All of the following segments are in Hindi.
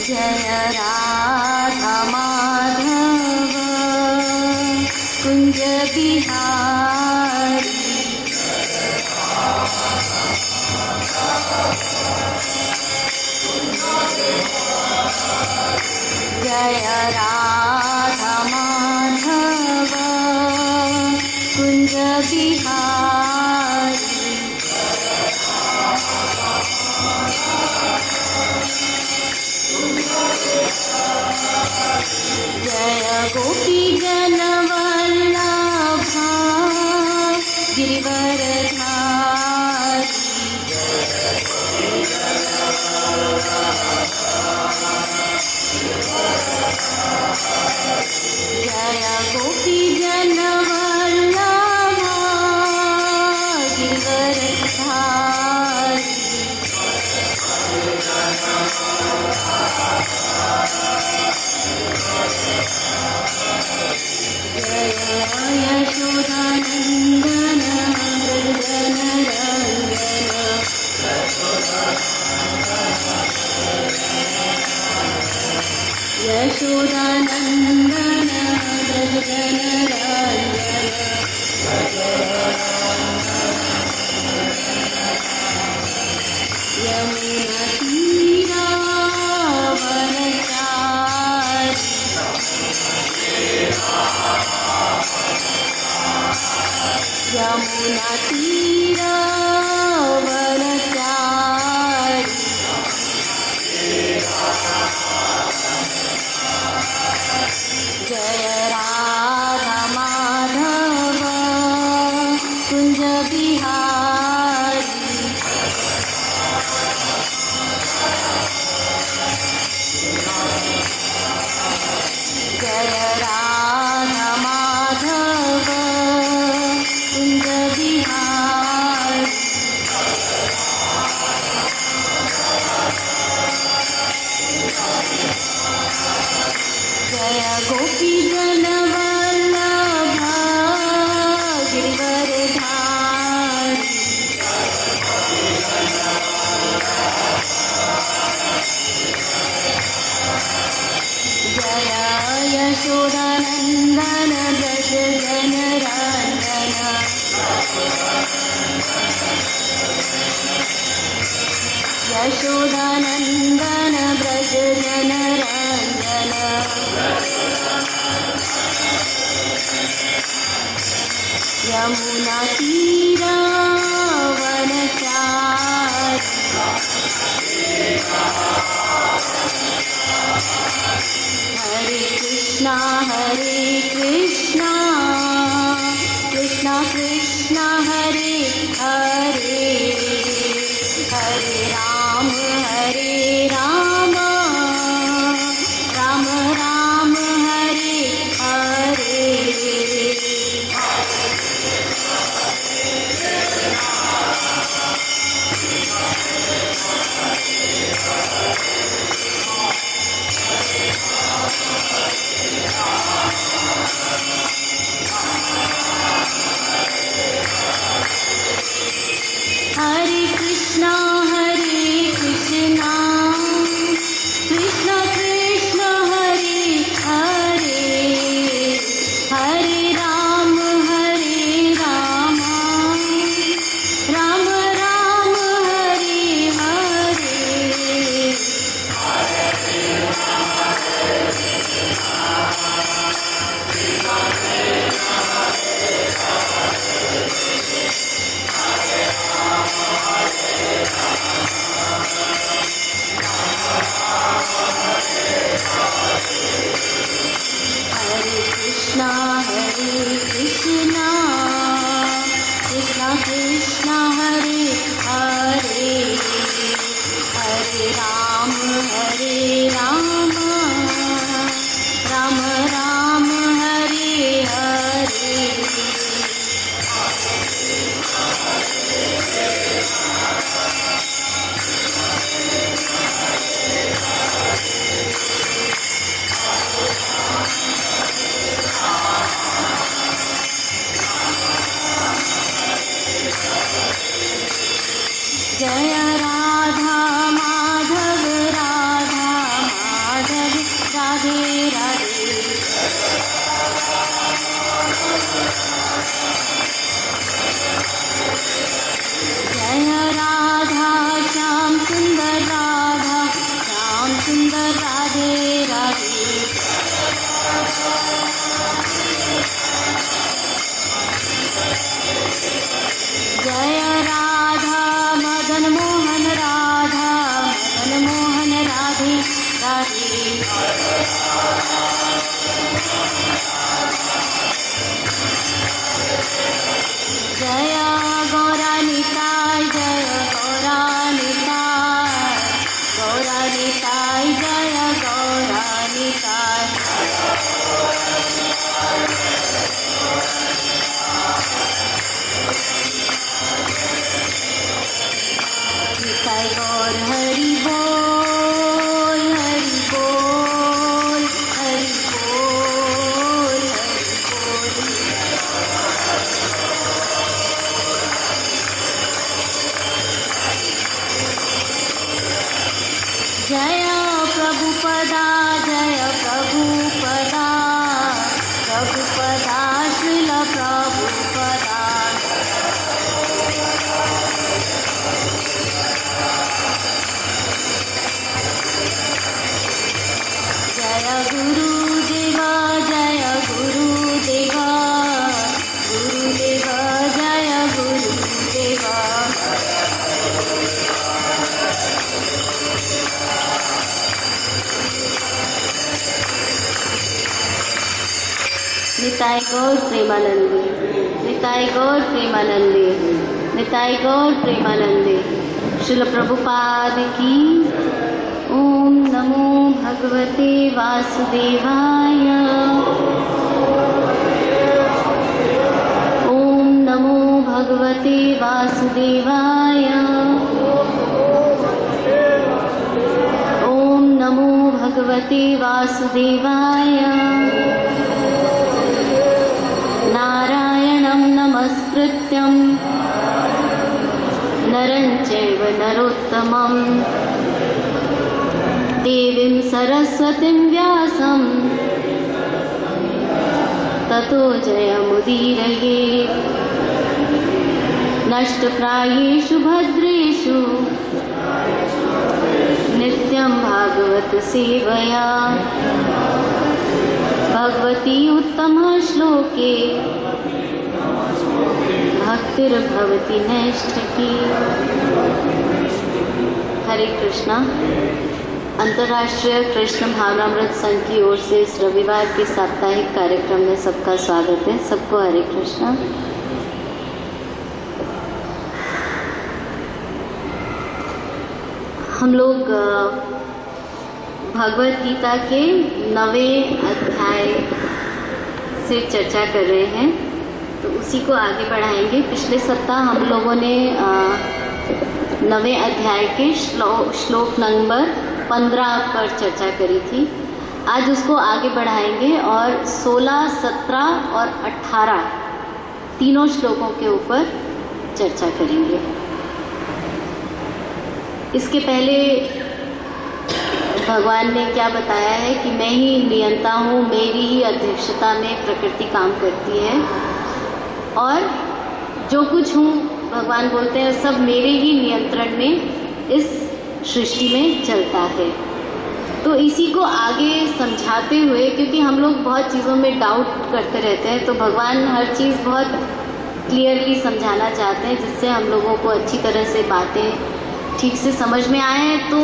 जय राधा माधव कुंज बिहारी। जय राधा माधव कुंज बिहारी। जय गोपी जन वल्लभा गिरिवरधारी। जय गोपी जन वल्लभा गिरिवरधारी। जय यशोदानंदन व्रजनरंजन। यशोदानंदन व्रजनरंजन। यमुना तीरावनचारी। यमुना तीरावनचारी। जय राधा माधव कुंज बिहारी। जय राधा माधव कुंज बिहारी। जय गोपी जन वल्लभा गिरिवरधारी। जय यशोदानंदन व्रज जनरंजन। यशोदानंदन व्रज जनरंजन। यमुना तीरावनचारी। हरे कृष्णा कृष्णा कृष्णा हरे हरे। हरे राम राम राम हरे हरे। हरे कृष्णा कृष्णा कृष्णा हरे हरे। हरे राम राम राम हरे हरे। हरे कृष्णा कृष्णा हरे हरे। हरे राम राम हरे हरे। जय राधा माधव राधा जय गौरानिताय जय गौरानिताय गौरानिताय जय गौरानिताय निताय गौर हरि बोल हरि बोल हरि बोल हरि बोल जय प्रभुपदा प्रभुपदा श्रील प्रभुपदा जय गुरुदेवा जय गुरुदेवा गुरुदेवा जय गुरुदेवा निताय गौर प्रेमानंदी निताय गौर प्रेमानंदी निताय गौर प्रेमानंदी श्रील प्रभुपाद की। ओम नमो भगवते वासुदेवाय ओम नमो भगवते वासुदेवाय ओम नमो भगवते वासुदेवाय नारायणं नमस्कृत्यं नरं चैव नरोत्तमं देवीं सरस्वतीं व्यासं ततो जयमुदीरयेत् नष्टप्रायेषु भद्रेषु नित्यं भागवत सेवया भगवती उत्तम श्लोके भक्तिर्भवति नैष्ठिकी। हरे कृष्णा। अंतर्राष्ट्रीय कृष्ण भावनामृत संघ की ओर से इस रविवार के साप्ताहिक कार्यक्रम में सबका स्वागत है। सबको हरे कृष्णा। हम लोग भगवद गीता के 9वें अध्याय से चर्चा कर रहे हैं, तो उसी को आगे बढ़ाएंगे। पिछले सप्ताह हम लोगों ने 9वें अध्याय के श्लोक नंबर 15 पर चर्चा करी थी। आज उसको आगे बढ़ाएंगे और 16, 17 और 18 तीनों श्लोकों के ऊपर चर्चा करेंगे। इसके पहले भगवान ने क्या बताया है कि मैं ही नियंता हूँ, मेरी ही अध्यक्षता में प्रकृति काम करती है और जो कुछ हूँ भगवान बोलते हैं सब मेरे ही नियंत्रण में इस सृष्टि में चलता है। तो इसी को आगे समझाते हुए, क्योंकि हम लोग बहुत चीज़ों में डाउट करते रहते हैं, तो भगवान हर चीज़ बहुत क्लियरली समझाना चाहते हैं जिससे हम लोगों को अच्छी तरह से बातें ठीक से समझ में आए। तो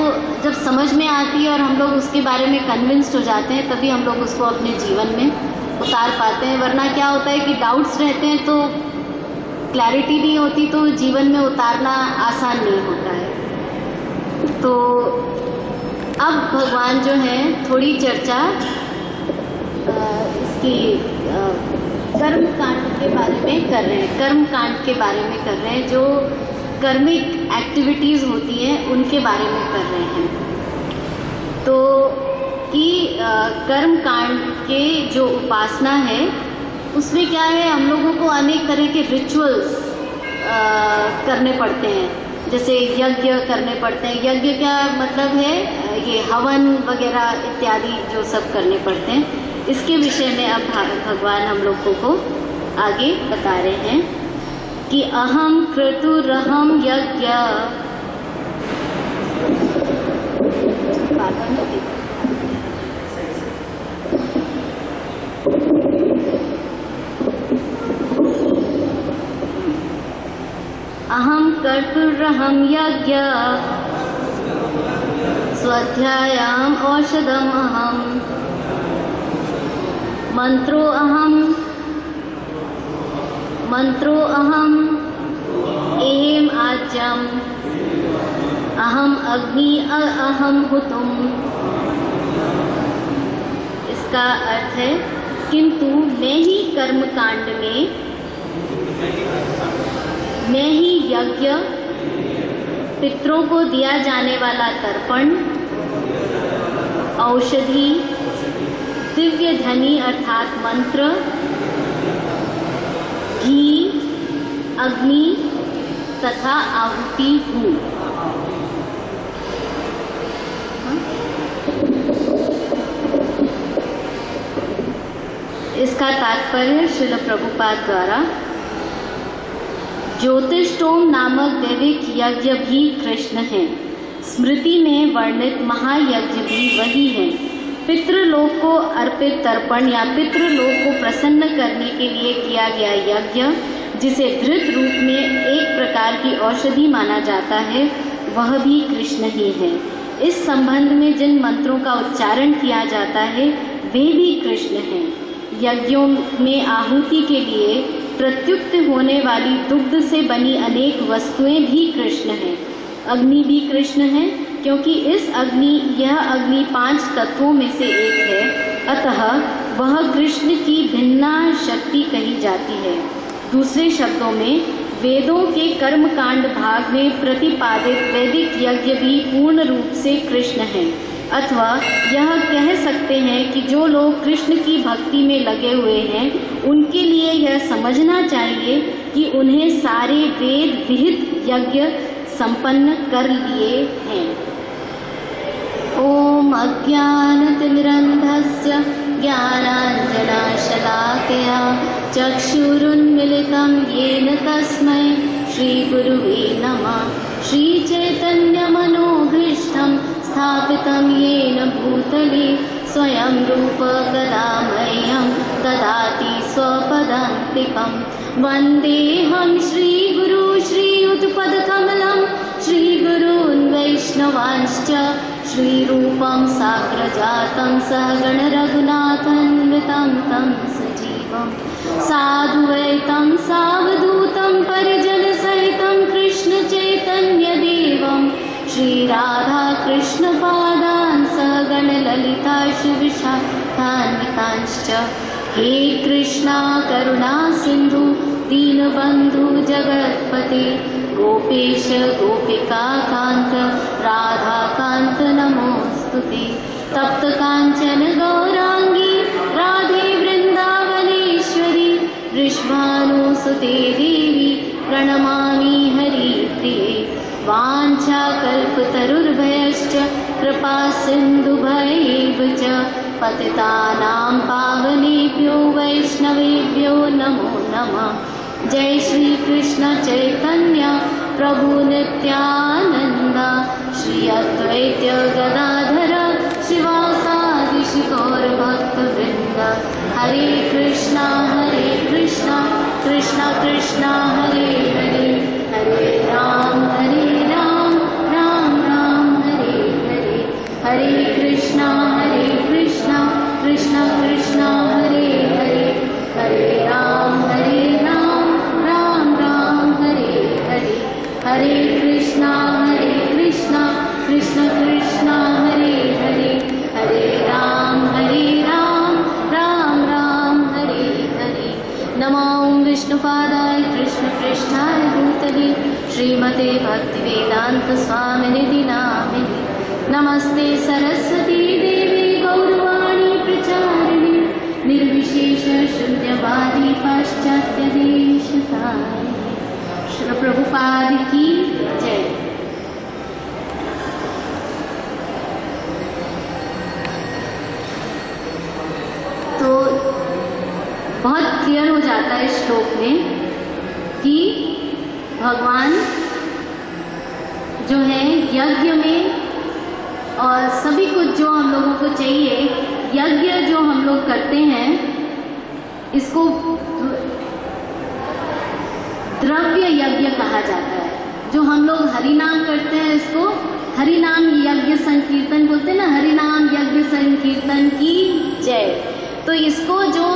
जब समझ में आती है और हम लोग उसके बारे में कन्विंस्ड हो जाते हैं, तभी हम लोग उसको अपने जीवन में उतार पाते हैं। वरना क्या होता है कि डाउट्स रहते हैं तो क्लैरिटी नहीं होती, तो जीवन में उतारना आसान नहीं होता है। तो अब भगवान जो है थोड़ी चर्चा इसकी कर्म कांड के बारे में कर रहे हैं। कर्म कांड के बारे में कर रहे हैं, जो कर्मिक एक्टिविटीज़ होती हैं उनके बारे में कर रहे हैं। तो कि कर्म कांड के जो उपासना है उसमें क्या है, हम लोगों को अनेक तरह के रिचुअल्स करने पड़ते हैं। जैसे यज्ञ करने पड़ते हैं। यज्ञ क्या मतलब है, ये हवन वगैरह इत्यादि जो सब करने पड़ते हैं। इसके विषय में अब भगवान हम लोगों को आगे बता रहे हैं कि अहम क्रतुरहम यज्ञ। अहम कर्तुरहम यज्ञ स्वाध्यायाम् औषधम् अहम् मंत्रो अहम् एहम् आज्यम् अहम् अग्नि अहम् हुतुम्। इसका अर्थ है किंतु मैं ही कर्म कांड में, मैं ही यज्ञ, पितरों को दिया जाने वाला तर्पण, औषधि, दिव्य ध्वनि अर्थात मंत्र, घी, अग्नि तथा आहुति हूँ। इसका तात्पर्य श्रील प्रभुपाद द्वारा ज्योतिष्टोम नामक दैविक यज्ञ भी कृष्ण है, स्मृति में वर्णित महायज्ञ भी वही है। पितृलोक को अर्पित तर्पण या पितृलोक को प्रसन्न करने के लिए किया गया यज्ञ, जिसे घृत रूप में एक प्रकार की औषधि माना जाता है, वह भी कृष्ण ही है। इस संबंध में जिन मंत्रों का उच्चारण किया जाता है वे भी कृष्ण हैं। यज्ञों में आहुति के लिए प्रत्युक्त होने वाली दुग्ध से बनी अनेक वस्तुएं भी कृष्ण हैं। अग्नि भी कृष्ण है, क्योंकि यह अग्नि 5 तत्वों में से एक है, अतः वह कृष्ण की भिन्न शक्ति कही जाती है। दूसरे शब्दों में वेदों के कर्मकांड भाग में प्रतिपादित वैदिक यज्ञ भी पूर्ण रूप से कृष्ण है। अथवा यह कह सकते हैं कि जो लोग कृष्ण की भक्ति में लगे हुए हैं उनके लिए यह समझना चाहिए कि उन्हें सारे वेद विहित यज्ञ संपन्न कर लिए हैं। ओम अज्ञानतिमिरन्धस्य ज्ञानाञ्जनशलाकया चक्षुरुन्मीलितं येन तस्मै श्रीगुरुवे नमः। श्रीचैतन्यमनोभीष्टं स्थापितं येन भूतले स्वयं रूप कदा मह्यं ददाति स्वपदान्तिकं। वन्देऽहं श्रीगुरु श्रीयुतपदकमलं श्रीगुरून् वैष्णवांश्च श्रीरूपं साग्रजातं सहगण रघुनाथान्वितं तं सजीवं साधुवैतं सावधूतं परिजनसहितं कृष्णचैतन्यदेवं श्रीराधाकृष्णपादान् सहगण ललिता शिवशाखान्वितांश्च। हे कृष्णा करुणा सिन्धु दीनबन्धु जगत्पते गोपेश गोपिकाकान्त राधाकान्त नमोऽस्तुते। तप्त काञ्चन गौरांगी राधे वृन्दावनेश्वरी वृषभानुसुते देवी प्रणमामि हरिप्रिये। वाञ्छाकल्पतरुर्भयश्च कृपा सिन्धुभयैव च पतितानां पावनेभ्यो वैष्णवेभ्यो नमो नमः। जय श्री कृष्ण चैतन्य प्रभु नित्यानंद श्री अद्वैत गदाधर शिवासादि गौर भक्तवृंद। हरे कृष्णा कृष्णा कृष्णा हरे हरे, हरे राम राम राम हरे हरे। हरे कृष्णा कृष्णा कृष्णा हरे हरे, हरे राम राम राम हरे हरे। हरे कृष्णा कृष्णा कृष्णा हरे हरे, हरे राम राम हरे हरे। नमो विष्णुपादाय कृष्णपृष्ठाय भूतले श्रीमते भक्तिवेदांत स्वामिनिधि नामिने। नमस्ते सरस्वती देवी गौरवाणी प्रचारिणे निर्विशेष शून्यवादी पाश्चात्य देशतारिणे। श्री प्रभुपाद की जय। तो बहुत क्लियर हो जाता है इस श्लोक में कि भगवान जो है यज्ञ में और सभी कुछ जो हम लोगों को चाहिए, यज्ञ जो हम लोग करते हैं इसको द्रव्य यज्ञ कहा जाता है। जो हम लोग हरि नाम करते हैं इसको हरि नाम यज्ञ कीर्तन बोलते हैं ना, हरि नाम यज्ञ संकीर्तन की जय। तो इसको जो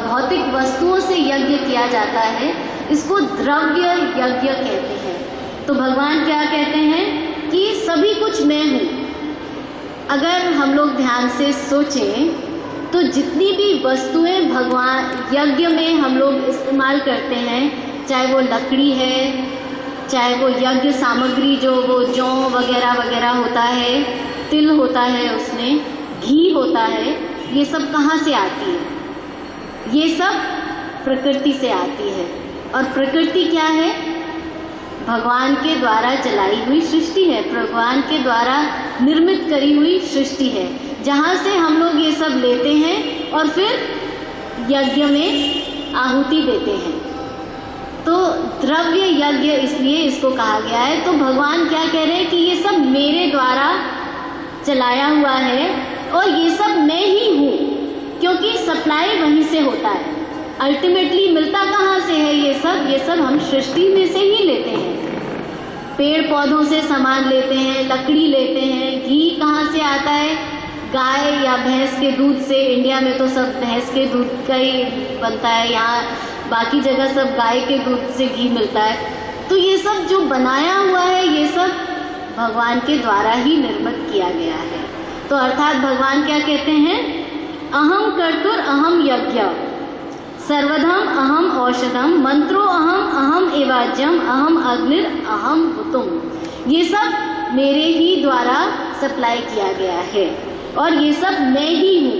भौतिक वस्तुओं से यज्ञ किया जाता है, इसको द्रव्य यज्ञ कहते हैं। तो भगवान क्या कहते हैं कि सभी कुछ मैं हूँ। अगर हम लोग ध्यान से सोचें तो जितनी भी वस्तुएं भगवान यज्ञ में हम लोग इस्तेमाल करते हैं, चाहे वो लकड़ी है, चाहे वो यज्ञ सामग्री जो वो जौ वगैरह वगैरह होता है, तिल होता है, उसमें घी होता है, ये सब कहाँ से आती है? ये सब प्रकृति से आती है। और प्रकृति क्या है? भगवान के द्वारा चलाई हुई सृष्टि है, भगवान के द्वारा निर्मित करी हुई सृष्टि है, जहाँ से हम लोग ये सब लेते हैं और फिर यज्ञ में आहुति देते हैं। तो द्रव्य यज्ञ इसलिए इसको कहा गया है। तो भगवान क्या कह रहे हैं कि ये सब मेरे द्वारा चलाया हुआ है और ये सब मैं ही हूँ, क्योंकि सप्लाई वहीं से होता है। अल्टीमेटली मिलता कहाँ से है? ये सब हम सृष्टि में से ही लेते हैं। पेड़ पौधों से सामान लेते हैं, लकड़ी लेते हैं। घी कहाँ से आता है? गाय या भैंस के दूध से। इंडिया में तो सब भैंस के दूध का ही बनता है, यहाँ बाकी जगह सब गाय के दूध से घी मिलता है। तो ये सब जो बनाया हुआ है, ये सब भगवान के द्वारा ही निर्मित किया गया है। तो अर्थात भगवान क्या कहते हैं? अहम कर्तुर अहम यज्ञ, सर्वधम अहम औषधम, मंत्रो अहम एवाज्यम, अहम अग्निर अहम हुतुम। ये सब मेरे ही द्वारा सप्लाई किया गया है और ये सब मैं ही हूँ।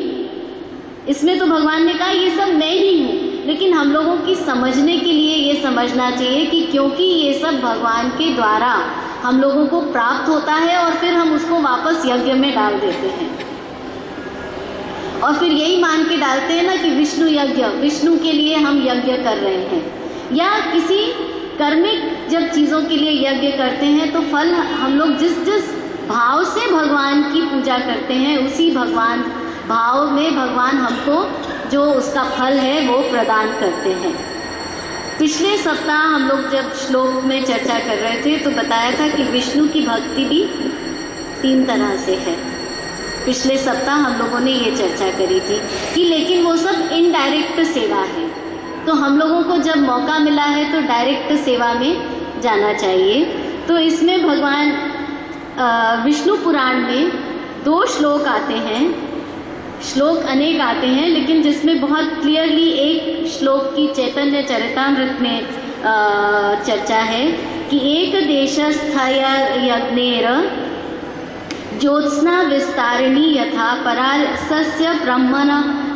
इसमें तो भगवान ने कहा ये सब मैं ही हूँ, लेकिन हम लोगों की समझने के लिए ये समझना चाहिए कि क्योंकि ये सब भगवान के द्वारा हम लोगों को प्राप्त होता है और फिर हम उसको वापस यज्ञ में डाल देते हैं और फिर यही मान के डालते हैं ना कि विष्णु यज्ञ, विष्णु के लिए हम यज्ञ कर रहे हैं। या किसी कर्मिक जब चीज़ों के लिए यज्ञ करते हैं तो फल हम लोग जिस जिस भाव से भगवान की पूजा करते हैं, उसी भगवान भाव में भगवान हमको जो उसका फल है वो प्रदान करते हैं। पिछले सप्ताह हम लोग जब श्लोक में चर्चा कर रहे थे तो बताया था कि विष्णु की भक्ति भी 3 तरह से है। पिछले सप्ताह हम लोगों ने ये चर्चा करी थी कि लेकिन वो सब इनडायरेक्ट सेवा है। तो हम लोगों को जब मौका मिला है तो डायरेक्ट सेवा में जाना चाहिए। तो इसमें भगवान विष्णु पुराण में 2 श्लोक आते हैं। श्लोक अनेक आते हैं, लेकिन जिसमें बहुत क्लियरली एक श्लोक की चैतन्य चरितामृत में चर्चा है कि एक देशस्थय यज्ञेर ज्योत्स्ना विस्तारिणी यथा परासस्य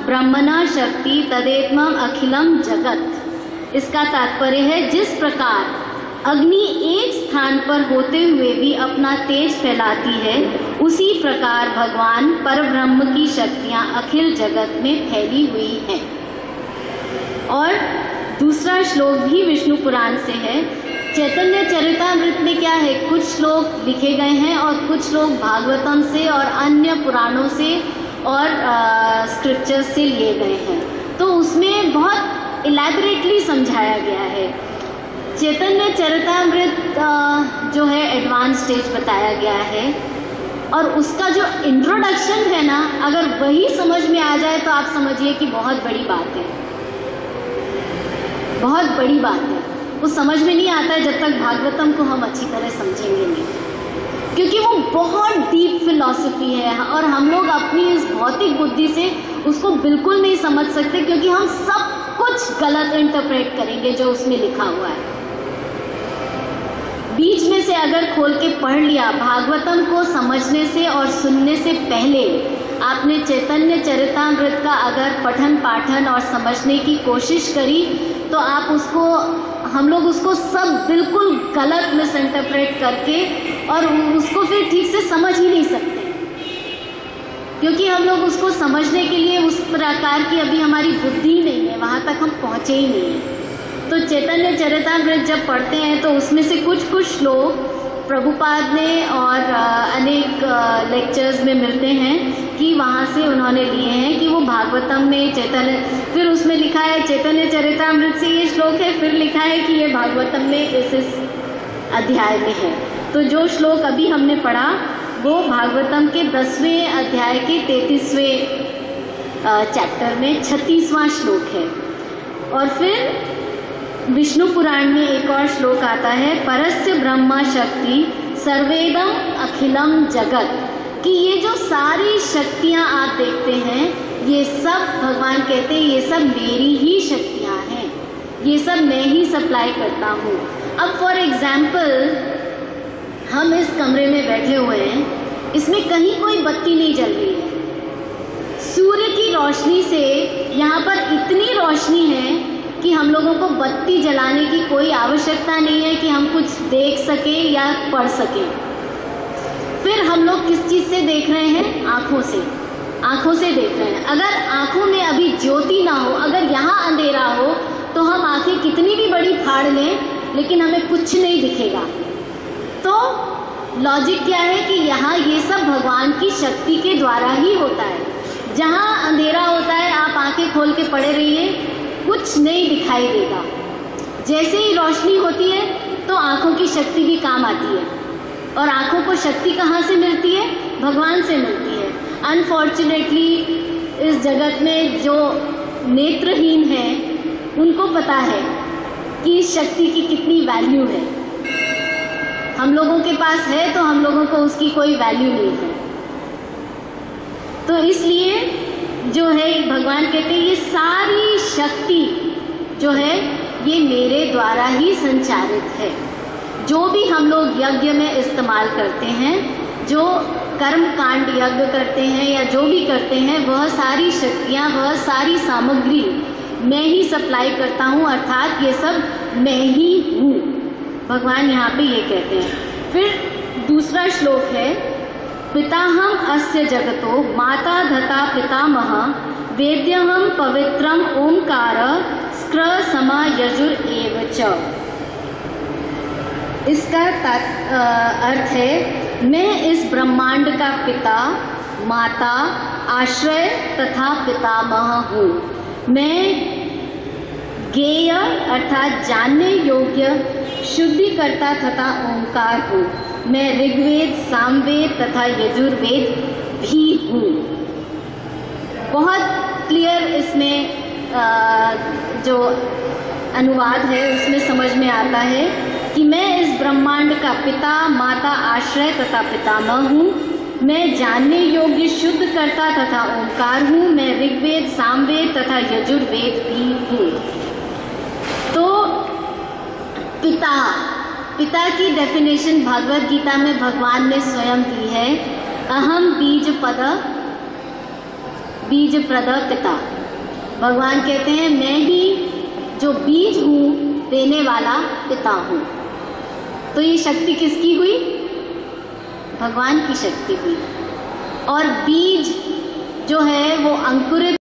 ब्रह्मणा शक्ति तदेत्मम अखिलम जगत। इसका तात्पर्य है जिस प्रकार अग्नि एक स्थान पर होते हुए भी अपना तेज फैलाती है, उसी प्रकार भगवान परब्रह्म की शक्तियाँ अखिल जगत में फैली हुई हैं। और दूसरा श्लोक भी विष्णु पुराण से है। चैतन्य चरितामृत में क्या है, कुछ श्लोक लिखे गए हैं और कुछ श्लोक भागवतम से और अन्य पुराणों से और स्क्रिप्चर से लिए गए हैं। तो उसमें बहुत इलैबोरेटली समझाया गया है। चैतन्य चरितामृत जो है एडवांस स्टेज बताया गया है और उसका जो इंट्रोडक्शन है ना, अगर वही समझ में आ जाए तो आप समझिए कि बहुत बड़ी बात है, बहुत बड़ी बात है। वो समझ में नहीं आता है जब तक भागवतम को हम अच्छी तरह समझेंगे नहीं, क्योंकि वो बहुत डीप फिलॉसफी है और हम लोग अपनी इस भौतिक बुद्धि से उसको बिल्कुल नहीं समझ सकते, क्योंकि हम सब कुछ गलत इंटरप्रेट करेंगे जो उसमें लिखा हुआ है। बीच में से अगर खोल के पढ़ लिया, भागवतम को समझने से और सुनने से पहले आपने चैतन्य चरितामृत का अगर पठन पाठन और समझने की कोशिश करी तो आप उसको, हम लोग उसको सब बिल्कुल गलत मिस इंटरप्रेट करके और उसको फिर ठीक से समझ ही नहीं सकते, क्योंकि हम लोग उसको समझने के लिए उस प्रकार की अभी हमारी बुद्धि नहीं है, वहाँ तक हम पहुँचे ही नहीं हैं। तो चैतन्य चरितामृत जब पढ़ते हैं तो उसमें से कुछ श्लोक प्रभुपाद ने और अनेक लेक्चर्स में मिलते हैं कि वहाँ से उन्होंने लिए हैं कि वो भागवतम में चैतन्य, फिर उसमें लिखा है चैतन्य चरितामृत से ये श्लोक है, फिर लिखा है कि ये भागवतम में इस अध्याय में है। तो जो श्लोक अभी हमने पढ़ा वो भागवतम के 10वें अध्याय के 33वें चैप्टर में 36वां श्लोक है। और फिर विष्णु पुराण में एक और श्लोक आता है, परस्य ब्रह्म शक्ति सर्वेदम अखिलम जगत, कि ये जो सारी शक्तियाँ आप देखते हैं ये सब भगवान कहते हैं ये सब मेरी ही शक्तियाँ हैं, ये सब मैं ही सप्लाई करता हूँ। अब फॉर एग्जाम्पल हम इस कमरे में बैठे हुए हैं, इसमें कहीं कोई बत्ती नहीं जल रही है, सूर्य की रोशनी से यहाँ पर इतनी रोशनी है कि हम लोगों को बत्ती जलाने की कोई आवश्यकता नहीं है कि हम कुछ देख सकें या पढ़ सकें। फिर हम लोग किस चीज़ से देख रहे हैं? आँखों से, आँखों से देख रहे हैं। अगर आँखों में अभी ज्योति ना हो, अगर यहाँ अंधेरा हो, तो हम आँखें कितनी भी बड़ी फाड़ लें लेकिन हमें कुछ नहीं दिखेगा। तो लॉजिक क्या है कि यहाँ ये सब भगवान की शक्ति के द्वारा ही होता है। जहाँ अंधेरा होता है आप आंखें खोल के पड़े रहिए, कुछ नहीं दिखाई देगा। जैसे ही रोशनी होती है तो आँखों की शक्ति भी काम आती है, और आँखों को शक्ति कहाँ से मिलती है? भगवान से मिलती है। अनफॉर्चुनेटली इस जगत में जो नेत्रहीन हैं उनको पता है कि इस शक्ति की कितनी वैल्यू है। हम लोगों के पास है तो हम लोगों को उसकी कोई वैल्यू नहीं है। तो इसलिए जो है भगवान कहते हैं ये सारी शक्ति जो है ये मेरे द्वारा ही संचालित है। जो भी हम लोग यज्ञ में इस्तेमाल करते हैं, जो कर्म कांड यज्ञ करते हैं या जो भी करते हैं, वह सारी शक्तियाँ, वह सारी सामग्री मैं ही सप्लाई करता हूँ, अर्थात ये सब मैं ही हूँ। भगवान यहाँ पे ये कहते हैं। फिर दूसरा श्लोक है, पिताहम अस्य जगतो माता धता पितामह वेद्यहम पवित्रम ओंकार स्क्र समा यजुर एव च। इसका अर्थ है, मैं इस ब्रह्मांड का पिता, माता, आश्रय तथा पितामह हूँ। मैं ज्ञेय अर्थात जानने योग्य शुद्धिकर्ता तथा ओंकार हूँ। मैं ऋग्वेद, सामवेद तथा यजुर्वेद भी हूँ। बहुत क्लियर इसमें जो अनुवाद है उसमें समझ में आता है कि मैं इस ब्रह्मांड का पिता, माता, आश्रय तथा पितामह हूँ। मैं जानने योग्य शुद्धकर्ता तथा ओंकार हूँ। मैं ऋग्वेद, सामवेद तथा यजुर्वेद भी हूँ। तो पिता की डेफिनेशन भगवद गीता में भगवान ने स्वयं दी है, अहम बीज प्रद पिता। भगवान कहते हैं मैं ही जो बीज हूँ, देने वाला पिता हूँ। तो ये शक्ति किसकी हुई? भगवान की शक्ति हुई। और बीज जो है वो अंकुरित